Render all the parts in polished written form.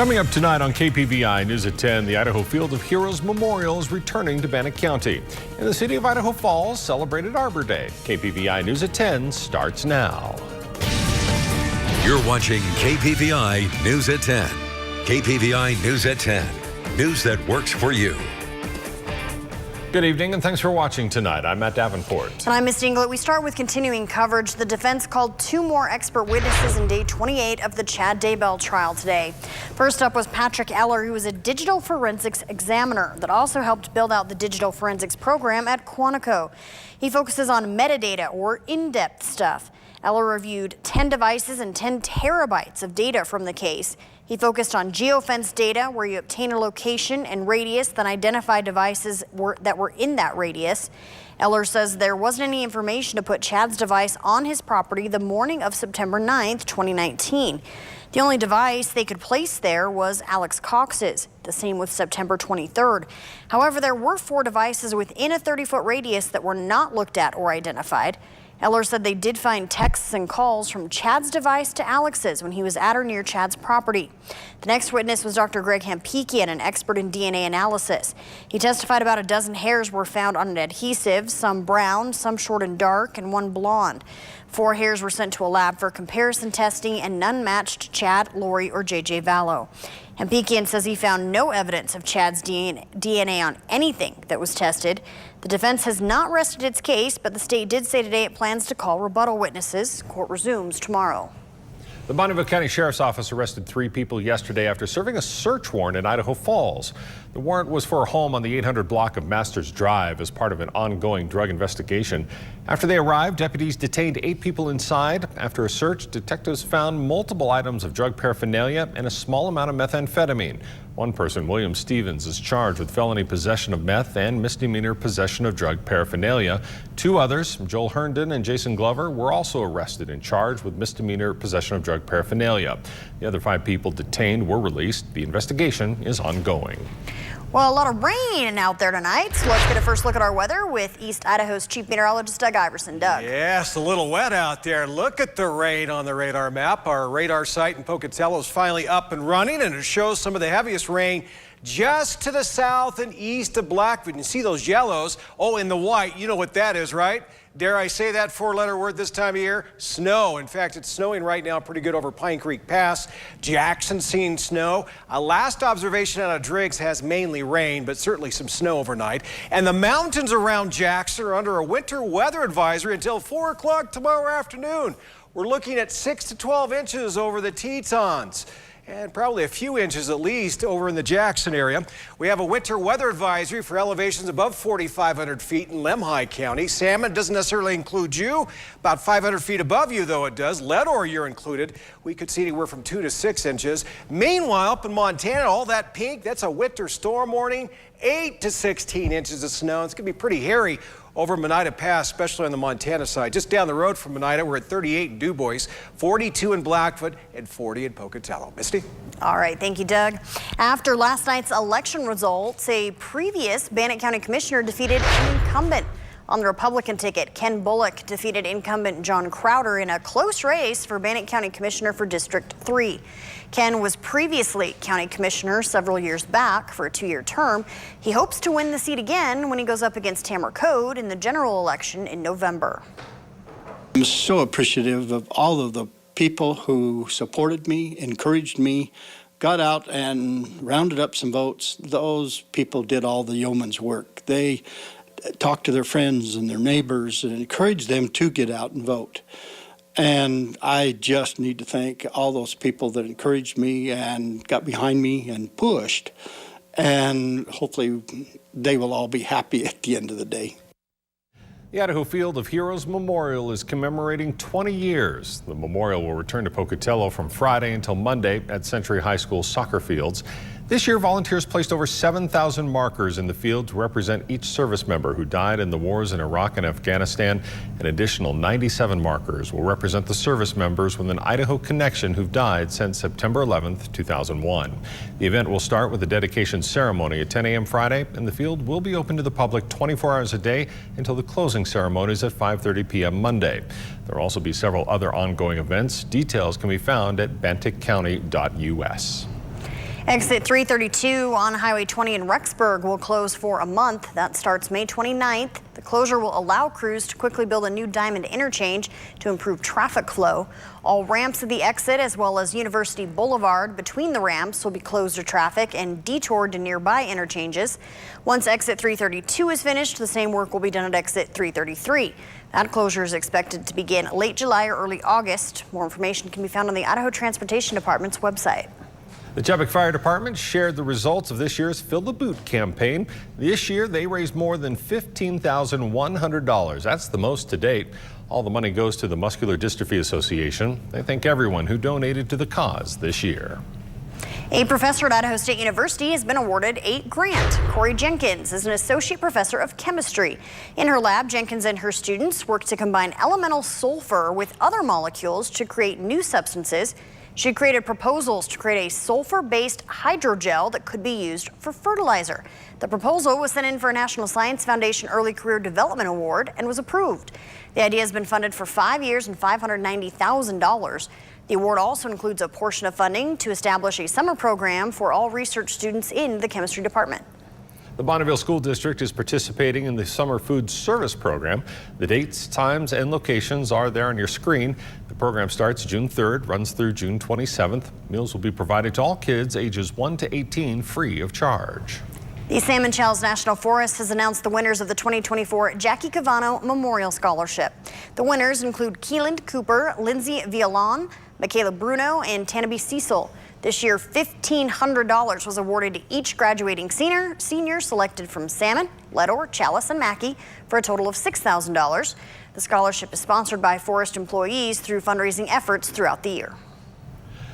Coming up tonight on KPVI News at 10, the Idaho Field of Heroes Memorial is returning to Bannock County. And the city of Idaho Falls celebrated Arbor Day. KPVI News at 10 starts now. You're watching KPVI News at 10. KPVI News at 10. News that works for you. Good evening and thanks for watching tonight. I'm Matt Davenport. And I'm Misty Englert. We start with continuing coverage. The defense called 2 more expert witnesses in day 28 of the Chad Daybell trial today. First up was Patrick Eller, who was a digital forensics examiner that also helped build out the digital forensics program at Quantico. He focuses on metadata, or in-depth stuff. Eller reviewed 10 devices and 10 terabytes of data from the case. He focused on geofence data, where you obtain a location and radius, then identify devices that were in that radius. Eller says there wasn't any information to put Chad's device on his property the morning of September 9th, 2019. The only device they could place there was Alex Cox's, the same with September 23rd. However, there were 4 devices within a 30-foot radius that were not looked at or identified. Eller said they did find texts and calls from Chad's device to Alex's when he was at or near Chad's property. The next witness was Dr. Greg Hampikian, an expert in DNA analysis. He testified about a dozen hairs were found on an adhesive, some brown, some short and dark, and 1 blonde. 4 hairs were sent to a lab for comparison testing, and none matched Chad, Lori, or JJ Vallow. Hampikian says he found no evidence of Chad's DNA on anything that was tested. The defense has not rested its case, but the state did say today it plans to call rebuttal witnesses. Court resumes tomorrow. The Bonneville County Sheriff's Office arrested 3 people yesterday after serving a search warrant in Idaho Falls. The warrant was for a home on the 800 block of Masters Drive as part of an ongoing drug investigation. After they arrived, deputies detained 8 people inside. After a search, detectives found multiple items of drug paraphernalia and a small amount of methamphetamine. One person, William Stevens, is charged with felony possession of meth and misdemeanor possession of drug paraphernalia. 2 others, Joel Herndon and Jason Glover, were also arrested and charged with misdemeanor possession of drug paraphernalia. The other 5 people detained were released. The investigation is ongoing. Well, a lot of rain out there tonight, so let's get a first look at our weather with East Idaho's Chief Meteorologist Doug Iverson. Doug. Yes, a little wet out there. Look at the rain on the radar map. Our radar site in Pocatello is finally up and running, and it shows some of the heaviest rain just to the south and east of Blackfoot. You can see those yellows. Oh, in the white, you know what that is, right? Dare I say that 4-letter word this time of year? Snow. In fact, it's snowing right now pretty good over Pine Creek Pass. Jackson seeing snow. A last observation out of Driggs has mainly rain, but certainly some snow overnight. And the mountains around Jackson are under a winter weather advisory until 4 o'clock tomorrow afternoon. We're looking at 6 to 12 inches over the Tetons, and probably a few inches at least over in the Jackson area. We have a winter weather advisory for elevations above 4,500 feet in Lemhi County. Salmon doesn't necessarily include you. About 500 feet above you, though, it does. Leadore, you're included. We could see anywhere from 2 to 6 inches. Meanwhile, up in Montana, all that pink, that's a winter storm warning. 8 to 16 inches of snow. It's going to be pretty hairy over Monida Pass, especially on the Montana side. Just down the road from Monida, we're at 38 in DuBois, 42 in Blackfoot, and 40 in Pocatello. Misty? All right, thank you, Doug. After last night's election results, a previous Bannock County commissioner defeated an incumbent. On the Republican ticket, Ken Bullock defeated incumbent John Crowder in a close race for Bannock County Commissioner for District 3. Ken was previously county commissioner several years back for a 2-year term. He hopes to win the seat again when he goes up against Tamara Code in the general election in November. I'm so appreciative of all of the people who supported me, encouraged me, got out and rounded up some votes. Those people did all the yeoman's work. They talked to their friends and their neighbors and encouraged them to get out and vote. And I just need to thank all those people that encouraged me and got behind me and pushed. And hopefully they will all be happy at the end of the day. The Idaho Field of Heroes Memorial is commemorating 20 years. The memorial will return to Pocatello from Friday until Monday at Century High School soccer fields. This year, volunteers placed over 7,000 markers in the field to represent each service member who died in the wars in Iraq and Afghanistan. An additional 97 markers will represent the service members with an Idaho connection who've died since September 11th, 2001. The event will start with a dedication ceremony at 10 a.m. Friday, and the field will be open to the public 24 hours a day until the closing ceremonies at 5:30 p.m. Monday. There will also be several other ongoing events. Details can be found at banticcounty.us. Exit 332 on Highway 20 in Rexburg will close for a month. That starts May 29th. The closure will allow crews to quickly build a new diamond interchange to improve traffic flow. All ramps at the exit, as well as University Boulevard between the ramps, will be closed to traffic and detoured to nearby interchanges. Once exit 332 is finished, the same work will be done at exit 333. That closure is expected to begin late July or early August. More information can be found on the Idaho Transportation Department's website. The Chubbuck Fire Department shared the results of this year's Fill the Boot campaign. This year, they raised more than $15,100. That's the most to date. All the money goes to the Muscular Dystrophy Association. They thank everyone who donated to the cause this year. A professor at Idaho State University has been awarded a grant. Corey Jenkins is an associate professor of chemistry. In her lab, Jenkins and her students worked to combine elemental sulfur with other molecules to create new substances. She created proposals to create a sulfur-based hydrogel that could be used for fertilizer. The proposal was sent in for a National Science Foundation Early Career Development Award and was approved. The idea has been funded for 5 years and $590,000. The award also includes a portion of funding to establish a summer program for all research students in the chemistry department. The Bonneville School District is participating in the Summer Food Service Program. The dates, times, and locations are there on your screen. The program starts June 3rd, runs through June 27th. Meals will be provided to all kids ages 1 to 18 free of charge. The Salmon Challis National Forest has announced the winners of the 2024 Jackie Cavano Memorial Scholarship. The winners include Keeland Cooper, Lindsay Vialon, Michaela Bruno, and Tanabe Cecil. This year, $1,500 was awarded to each graduating senior selected from Salmon, Ledor, Challis, and Mackey for a total of $6,000. The scholarship is sponsored by forest employees through fundraising efforts throughout the year.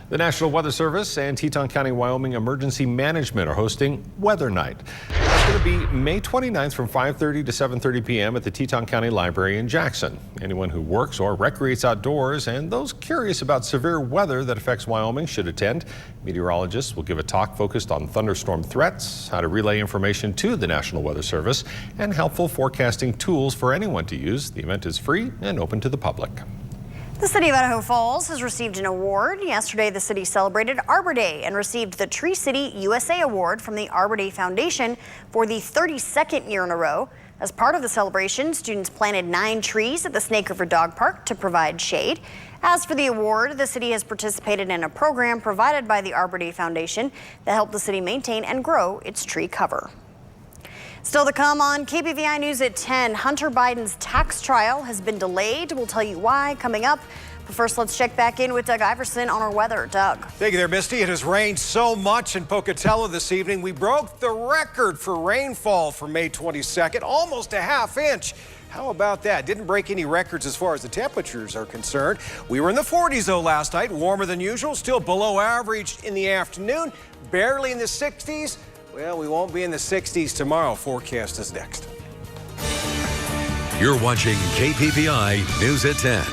The National Weather Service and Teton County, Wyoming Emergency Management are hosting Weather Night. It's going to be May 29th from 5:30 to 7:30 p.m. at the Teton County Library in Jackson. Anyone who works or recreates outdoors and those curious about severe weather that affects Wyoming should attend. Meteorologists will give a talk focused on thunderstorm threats, how to relay information to the National Weather Service, and helpful forecasting tools for anyone to use. The event is free and open to the public. The City of Idaho Falls has received an award. Yesterday, the city celebrated Arbor Day and received the Tree City USA Award from the Arbor Day Foundation for the 32nd year in a row. As part of the celebration, students planted 9 trees at the Snake River Dog Park to provide shade. As for the award, the city has participated in a program provided by the Arbor Day Foundation that helped the city maintain and grow its tree cover. Still to come on KPVI News at 10, Hunter Biden's tax trial has been delayed. We'll tell you why coming up. But first, let's check back in with Doug Iverson on our weather. Doug. Thank you there, Misty. It has rained so much in Pocatello this evening. We broke the record for rainfall for May 22nd, almost a ½ inch. How about that? Didn't break any records as far as the temperatures are concerned. We were in the 40s, though, last night. Warmer than usual, still below average in the afternoon, barely in the 60s. Well, we won't be in the 60s tomorrow. Forecast is next. You're watching KPVI News at 10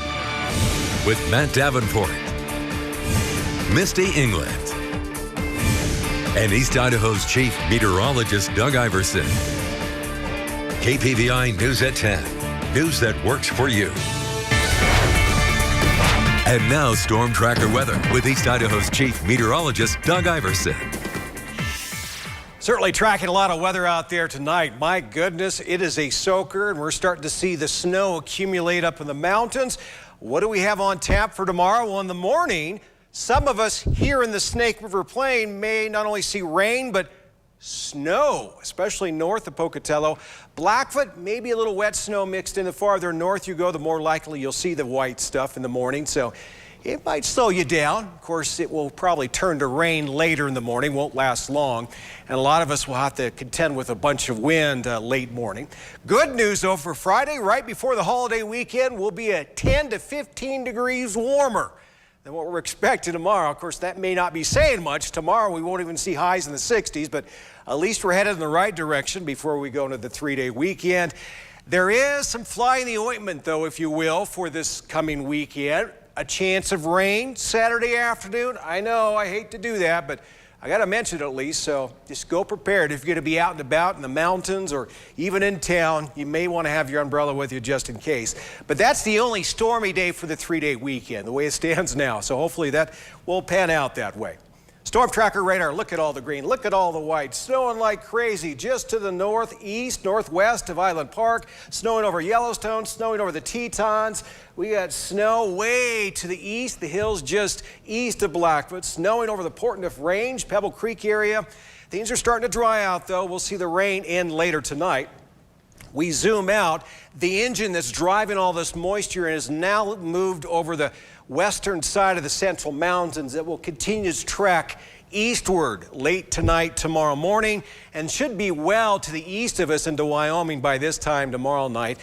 with Matt Davenport, Misty England, and East Idaho's chief meteorologist Doug Iverson. KPVI News at 10, news that works for you. And now Storm Tracker weather with East Idaho's chief meteorologist Doug Iverson. Certainly tracking a lot of weather out there tonight. My goodness, it is a soaker, and we're starting to see the snow accumulate up in the mountains. What do we have on tap for tomorrow? Well, in the morning, some of us here in the Snake River Plain may not only see rain, but snow, especially north of Pocatello. Blackfoot, maybe a little wet snow mixed in. The farther north you go, the more likely you'll see the white stuff in the morning. So it might slow you down. Of course, it will probably turn to rain later in the morning, won't last long. And a lot of us will have to contend with a bunch of wind late morning. Good news, though, for Friday, right before the holiday weekend, we'll be at 10 to 15 degrees warmer than what we're expecting tomorrow. Of course, that may not be saying much. Tomorrow, we won't even see highs in the 60s, but at least we're headed in the right direction before we go into the 3-day weekend. There is some fly in the ointment, though, if you will, for this coming weekend. A chance of rain Saturday afternoon. I know, I hate to do that, but I got to mention it at least, so just go prepared. If you're going to be out and about in the mountains or even in town, you may want to have your umbrella with you just in case. But that's the only stormy day for the 3-day weekend, the way it stands now, so hopefully that will pan out that way. Storm tracker radar, look at all the green, look at all the white, snowing like crazy just to the northeast, northwest of Island Park, snowing over Yellowstone, snowing over the Tetons. We got snow way to the east, the hills just east of Blackfoot, snowing over the Portneuf Range, Pebble Creek area. Things are starting to dry out though. We'll see the rain end later tonight. We zoom out, the engine that's driving all this moisture has now moved over the western side of the Central Mountains. It will continue to trek eastward late tonight, tomorrow morning, and should be well to the east of us into Wyoming by this time tomorrow night.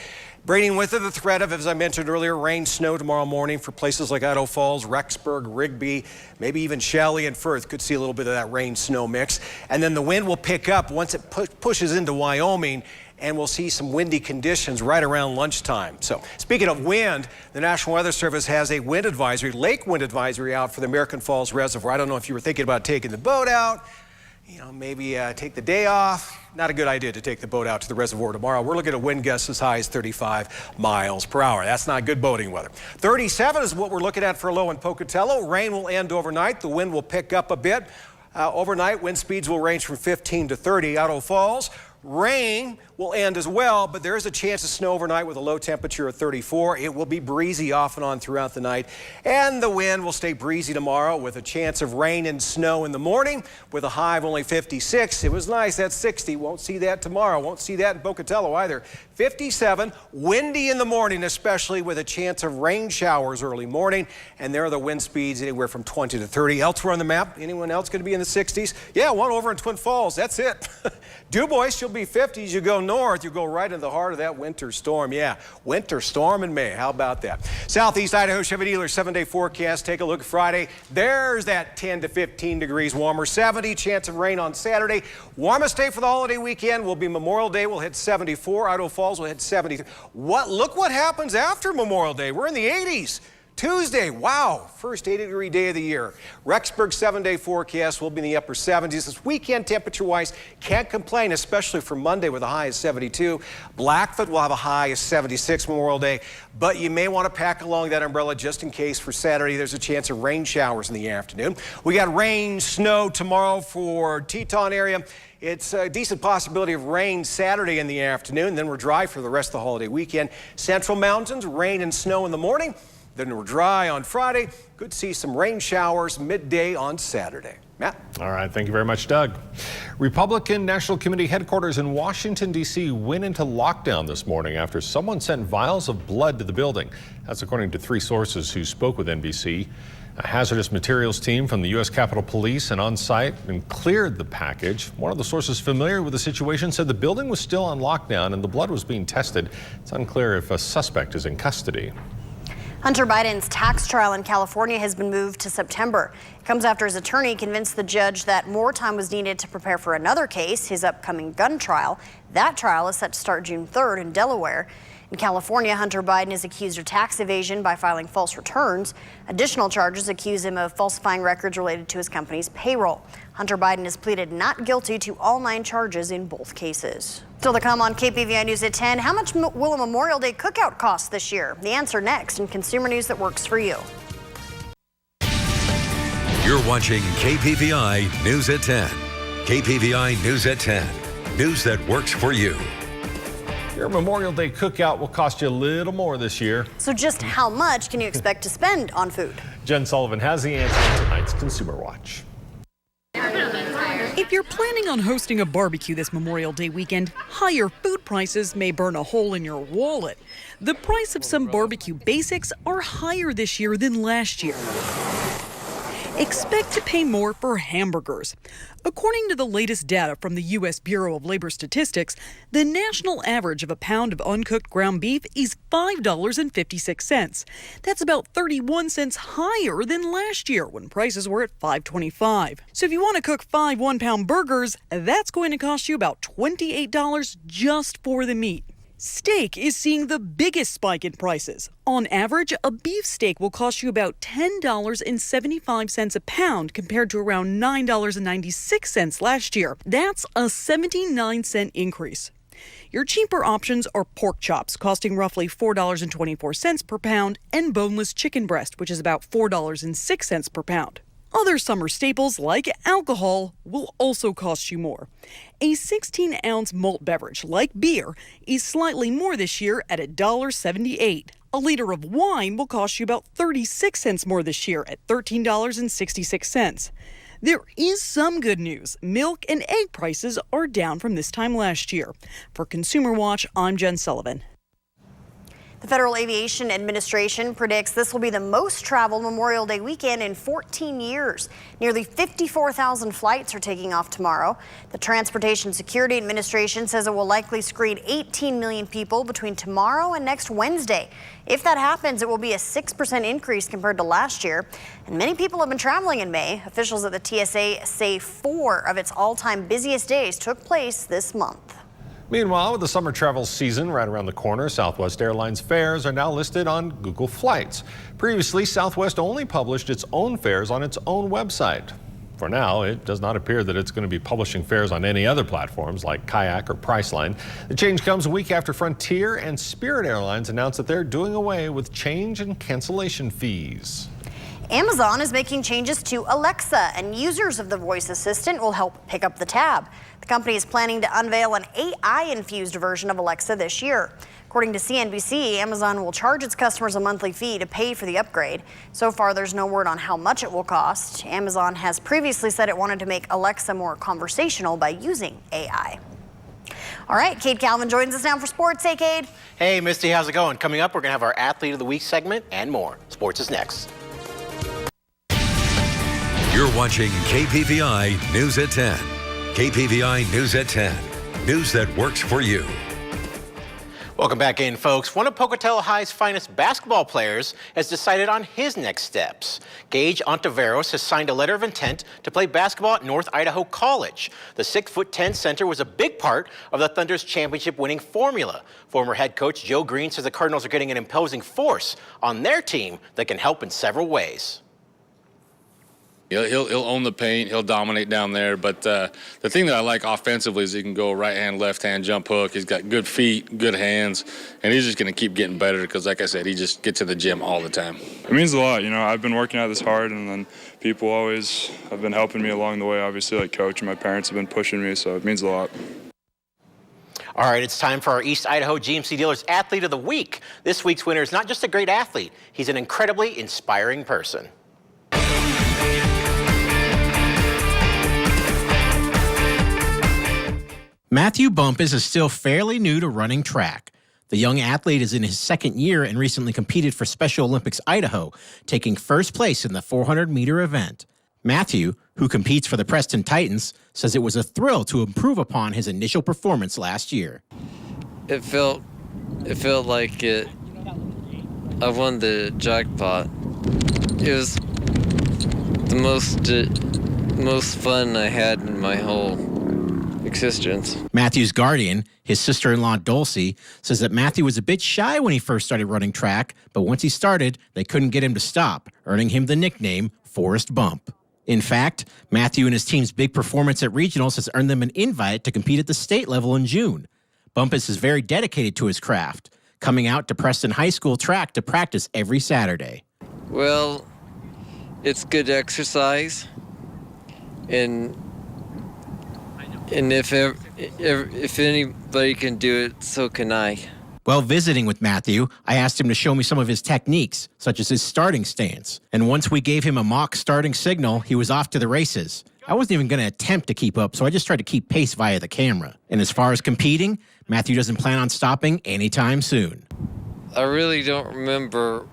Bringing with it the threat of, as I mentioned earlier, rain, snow tomorrow morning for places like Idaho Falls, Rexburg, Rigby, maybe even Shelley and Firth could see a little bit of that rain-snow mix. And then the wind will pick up once it pushes into Wyoming, and we'll see some windy conditions right around lunchtime. So speaking of wind, the National Weather Service has a wind advisory, lake wind advisory out for the American Falls Reservoir. I don't know if you were thinking about taking the boat out, maybe take the day off. Not a good idea to take the boat out to the reservoir tomorrow. We're looking at wind gusts as high as 35 miles per hour. That's not good boating weather. 37 is what we're looking at for a low in Pocatello. Rain will end overnight. The wind will pick up a bit. Overnight, wind speeds will range from 15 to 30. Idaho Falls, rain will end as well, but there is a chance of snow overnight with a low temperature of 34. It will be breezy off and on throughout the night, and the wind will stay breezy tomorrow with a chance of rain and snow in the morning with a high of only 56. It was nice at 60. Won't see that tomorrow. Won't see that in Pocatello either. 57, windy in the morning, especially with a chance of rain showers early morning, and there are the wind speeds anywhere from 20 to 30. Elsewhere on the map, anyone else going to be in the 60s? Yeah, one over in Twin Falls. That's it. DuBois, you'll be 50 as you go north. You go right into the heart of that winter storm. Yeah, winter storm in May. How about that? Southeast Idaho Chevy dealer 7-day forecast. Take a look at Friday. There's that 10 to 15 degrees warmer. 70, chance of rain on Saturday. Warmest day for the holiday weekend will be Memorial Day. We'll hit 74. Idaho Falls will hit 70. Look what happens after Memorial Day. We're in the 80s. Tuesday, wow, first 80-degree day of the year. Rexburg 7-day forecast will be in the upper 70s. This weekend, temperature-wise, can't complain, especially for Monday with a high of 72. Blackfoot will have a high of 76 Memorial Day, but you may want to pack along that umbrella just in case for Saturday. There's a chance of rain showers in the afternoon. We got rain, snow tomorrow for Teton area. It's a decent possibility of rain Saturday in the afternoon. Then we're dry for the rest of the holiday weekend. Central Mountains, rain and snow in the morning. Then we're dry on Friday. Could see some rain showers midday on Saturday. Matt? All right, thank you very much, Doug. Republican National Committee headquarters in Washington, D.C. went into lockdown this morning after someone sent vials of blood to the building. That's according to 3 sources who spoke with NBC. A hazardous materials team from the U.S. Capitol Police and on site and cleared the package. One of the sources familiar with the situation said the building was still on lockdown and the blood was being tested. It's unclear if a suspect is in custody. Hunter Biden's tax trial in California has been moved to September. It comes after his attorney convinced the judge that more time was needed to prepare for another case, his upcoming gun trial. That trial is set to start June 3rd in Delaware. In California, Hunter Biden is accused of tax evasion by filing false returns. Additional charges accuse him of falsifying records related to his company's payroll. Hunter Biden has pleaded not guilty to all 9 charges in both cases. Still to come on KPVI News at 10, how much will a Memorial Day cookout cost this year? The answer next in consumer news that works for you. You're watching KPVI News at 10. KPVI News at 10. News that works for you. Your Memorial Day cookout will cost you a little more this year. So just how much can you expect to spend on food? Jen Sullivan has the answer in tonight's Consumer Watch. If you're planning on hosting a barbecue this Memorial Day weekend, higher food prices may burn a hole in your wallet. The price of some barbecue basics are higher this year than last year. Expect to pay more for hamburgers. According to the latest data from the U.S. Bureau of Labor Statistics, the national average of a pound of uncooked ground beef is $5.56. That's about 31 cents higher than last year when prices were at $5.25. So if you want to cook 5 one-pound burgers, that's going to cost you about $28 just for the meat. Steak is seeing the biggest spike in prices. On average, a beef steak will cost you about $10.75 a pound compared to around $9.96 last year. That's a 79-cent increase. Your cheaper options are pork chops, costing roughly $4.24 per pound, and boneless chicken breast, which is about $4.06 per pound. Other summer staples like alcohol will also cost you more. A 16-ounce malt beverage like beer is slightly more this year at $1.78. A liter of wine will cost you about 36 cents more this year at $13.66. There is some good news. Milk and egg prices are down from this time last year. For Consumer Watch, I'm Jen Sullivan. The Federal Aviation Administration predicts this will be the most traveled Memorial Day weekend in 14 years. Nearly 54,000 flights are taking off tomorrow. The Transportation Security Administration says it will likely screen 18 million people between tomorrow and next Wednesday. If that happens, it will be a 6% increase compared to last year. And many people have been traveling in May. Officials at the TSA say 4 of its all-time busiest days took place this month. Meanwhile, with the summer travel season right around the corner, Southwest Airlines fares are now listed on Google Flights. Previously, Southwest only published its own fares on its own website. For now, it does not appear that it's going to be publishing fares on any other platforms like Kayak or Priceline. The change comes a week after Frontier and Spirit Airlines announced that they're doing away with change and cancellation fees. Amazon is making changes to Alexa, and users of the voice assistant will help pick up the tab. The company is planning to unveil an AI-infused version of Alexa this year. According to CNBC, Amazon will charge its customers a monthly fee to pay for the upgrade. So far, there's no word on how much it will cost. Amazon has previously said it wanted to make Alexa more conversational by using AI. All right, Cade Calvin joins us now for sports. Hey, Cade. Hey, Misty, how's it going? Coming up, we're going to have our Athlete of the Week segment and more. Sports is next. You're watching KPVI News at 10. KPVI News at 10. News that works for you. Welcome back in, folks. One of Pocatello High's finest basketball players has decided on his next steps. Gage Ontiveros has signed a letter of intent to play basketball at North Idaho College. The 6'10" center was a big part of the Thunder's championship-winning formula. Former head coach Joe Green says the Cardinals are getting an imposing force on their team that can help in several ways. He'll own the paint. He'll dominate down there. But the thing that I like offensively is he can go right hand, left hand, jump hook. He's got good feet, good hands, and he's just going to keep getting better because, like I said, he just gets to the gym all the time. It means a lot. You know, I've been working at this hard, and then people always have been helping me along the way. Obviously, like coach and my parents have been pushing me, so it means a lot. All right, it's time for our East Idaho GMC Dealers Athlete of the Week. This week's winner is not just a great athlete. He's an incredibly inspiring person. Matthew Bumpus is still fairly new to running track. The young athlete is in his second year and recently competed for Special Olympics Idaho, taking first place in the 400-meter event. Matthew, who competes for the Preston Titans, says it was a thrill to improve upon his initial performance last year. It felt like I won the jackpot. It was the most fun I had in my whole existence. Matthew's guardian, his sister-in-law Dulcie, says that Matthew was a bit shy when he first started running track, but once he started, they couldn't get him to stop, earning him the nickname Forrest Bump. In fact, Matthew and his team's big performance at regionals has earned them an invite to compete at the state level in June. Bumpus is very dedicated to his craft, coming out to Preston High School track to practice every Saturday. Well, it's good exercise, and if anybody can do it, so can I. While visiting with Matthew, I asked him to show me some of his techniques, such as his starting stance. And once we gave him a mock starting signal, he was off to the races. I wasn't even going to attempt to keep up, so I just tried to keep pace via the camera. And as far as competing, Matthew doesn't plan on stopping anytime soon. I really don't remember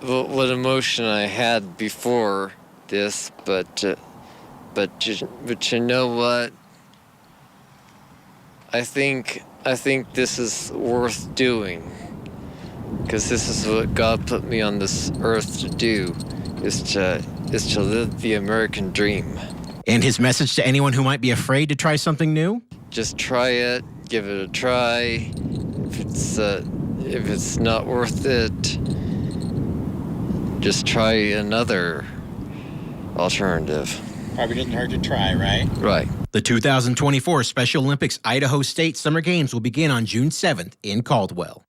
what emotion I had before this, but you know what? I think this is worth doing, because this is what God put me on this earth to do, is to live the American dream. And his message to anyone who might be afraid to try something new? Just try it, give it a try. If it's not worth it, just try another alternative. Probably didn't hurt to try, right? Right. The 2024 Special Olympics Idaho State Summer Games will begin on June 7th in Caldwell.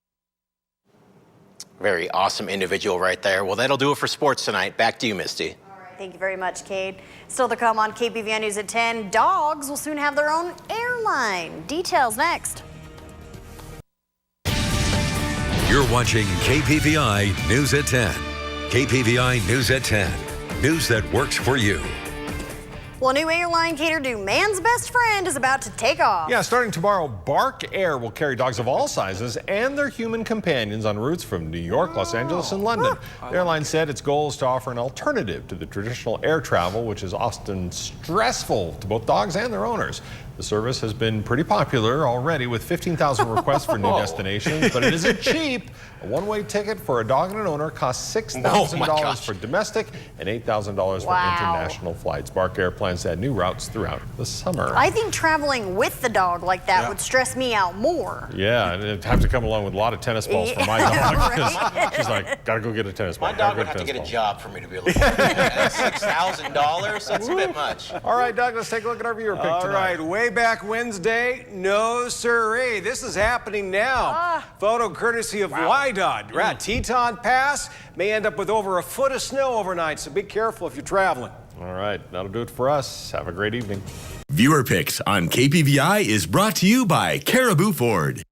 Very awesome individual right there. Well, that'll do it for sports tonight. Back to you, Misty. Thank you very much, Cade. Still to come on KPVI News at 10, dogs will soon have their own airline. Details next. You're watching KPVI News at 10. KPVI News at 10. News that works for you. Well, a new airline catered to man's best friend is about to take off. Yeah, starting tomorrow, Bark Air will carry dogs of all sizes and their human companions on routes from New York, Los Angeles, and London. The airline said its goal is to offer an alternative to the traditional air travel, which is often stressful to both dogs and their owners. The service has been pretty popular already with 15,000 requests for new destinations, but it isn't cheap. A one-way ticket for a dog and an owner costs $6,000 for domestic and $8,000 for international flights. Bark Air plans to add new routes throughout the summer. I think traveling with the dog like that would stress me out more. Yeah, and it'd have to come along with a lot of tennis balls for my dog. Right? She's like, gotta go get a tennis ball. My dog would have to get a job for me to be able to that's $6,000. That's a bit much. All right, Doug, let's take a look at our viewer pick tonight. All right, way back Wednesday, no siree. This is happening now. Photo courtesy of WYDOT. Teton Pass may end up with over a foot of snow overnight, so be careful if you're traveling. All right, that'll do it for us. Have a great evening. Viewer Picks on KPVI is brought to you by Caribou Ford.